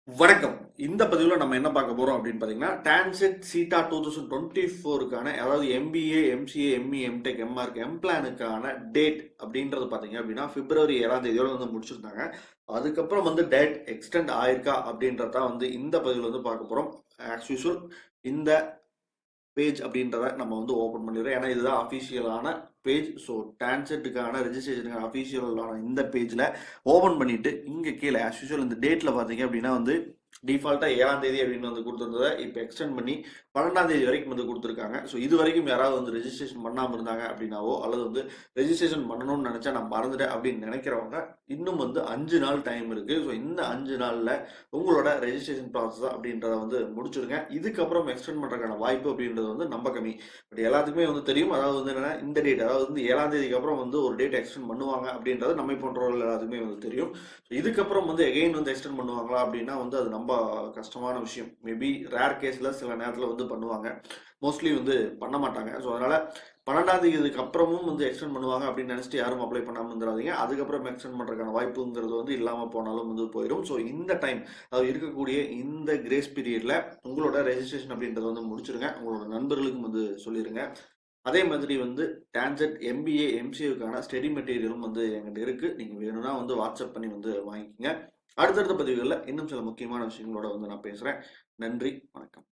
வணக்கம். இந்த பதிவுல நம்ம என்ன பார்க்க போறோம் அப்படின்னு பாத்தீங்கன்னா, டான்செட் சீட்டா 2024க்கான அதாவது MBA, MCA, ME, MTech, MArch, எம்பிளானுக்கான டேட் அப்படின்றது பாத்தீங்க அப்படின்னா பிப்ரவரி 7ஆம் தேதியோட வந்து முடிச்சிருந்தாங்க. அதுக்கப்புறம் வந்து டேட் எக்ஸ்டெண்ட் ஆயிருக்கா அப்படின்றத வந்து இந்த பதிவுல வந்து பார்க்க போறோம். ஆஸ் யூசுவல் இந்த பேஜ் அப்படின்றத நம்ம வந்து ஓப்பன் பண்ணிடுறோம். ஏன்னா இதுதான் அஃபிஷியலான பேஜ். ஸோ டான்செட்டுக்கான ரெஜிஸ்ட்ரேஷனுக்கான அஃபிஷியலான இந்த பேஜில் ஓப்பன் பண்ணிட்டு இங்கே கீழே ஆஸ் யூஸ்வல் இந்த டேட்டில் பார்த்தீங்க அப்படின்னா வந்து டிஃபால்ட்டாக 7ஆம் தேதி அப்படின்னு வந்து கொடுத்துருந்ததை இப்போ எக்ஸ்டெண்ட் பண்ணி 12ஆம் தேதி வரைக்கும் வந்து கொடுத்துருக்காங்க. ஸோ இது வரைக்கும் யாராவது வந்து ரெஜிஸ்ட்ரேஷன் பண்ணாமல் இருந்தாங்க அப்படின்னாவோ அல்லது வந்து ரெஜிஸ்ட்ரேஷன் பண்ணணும்னு நினச்சா நான் மறந்துட்டேன் அப்படின்னு நினைக்கிறவங்க இன்னும் வந்து 5 நாள் டைம் இருக்குது. ஸோ இந்த 5 நாளில் உங்களோட ரெஜிஸ்ட்ரேஷன் ப்ராசஸ் அப்படின்றத வந்து முடிச்சிருங்க. இதுக்கப்புறம் எக்ஸ்டெண்ட் பண்ணுறதுக்கான வாய்ப்பு அப்படின்றது வந்து நம்ம கம்மி. பட் எல்லாத்துக்குமே வந்து தெரியும். அதாவது வந்து என்னன்னா இந்த டேட் அதாவது வந்து 7ஆம் தேதிக்கு அப்புறம் வந்து ஒரு டேட் எக்ஸ்டெண்ட் பண்ணுவாங்க அப்படின்றது நம்மை போன்றவர்கள் எல்லாத்துக்குமே வந்து தெரியும். இதுக்கப்புறம் வந்து எகைன் வந்து எக்ஸ்டெண்ட் பண்ணுவாங்களா அப்படின்னா வந்து அது ரொம்ப கஷ்டமான விஷயம். மேபி ரேர் கேஸ்ல சில நேரத்தில் வந்து பண்ணுவாங்க. மோஸ்ட்லி வந்து பண்ண மாட்டாங்க. ஸோ அதனால 12ஆம் தேதிக்கு அப்புறமும் வந்து எக்ஸ்டெண்ட் பண்ணுவாங்க அப்படின்னு நினைச்சிட்டு யாரும் அப்ளை பண்ணாமல் இருந்துடாதீங்க. அதுக்கப்புறம் எக்ஸ்டெண்ட் பண்றதுக்கான வாய்ப்புங்கிறது வந்து இல்லாமல் போனாலும் வந்து போயிடும். ஸோ இந்த டைம் அது இருக்கக்கூடிய இந்த கிரேஸ் பீரியட்ல உங்களோட ரெஜிஸ்ட்ரேஷன் அப்படின்றத வந்து முடிச்சிருங்க. உங்களோட நண்பர்களுக்கும் வந்து சொல்லிருங்க. அதே மாதிரி வந்து டான்செட் எம்பிஏ, எம்சிஏக்கான ஸ்டடி மெட்டீரியலும் வந்து என்கிட்ட இருக்கு. நீங்க வேணும்னா வந்து வாட்ஸ்அப் பண்ணி வந்து வாங்கிக்கோங்க. அடுத்தடுத்த பதிவுகளில் இன்னும் சில முக்கியமான விஷயங்களோட வந்து நான் பேசுறேன். நன்றி, வணக்கம்.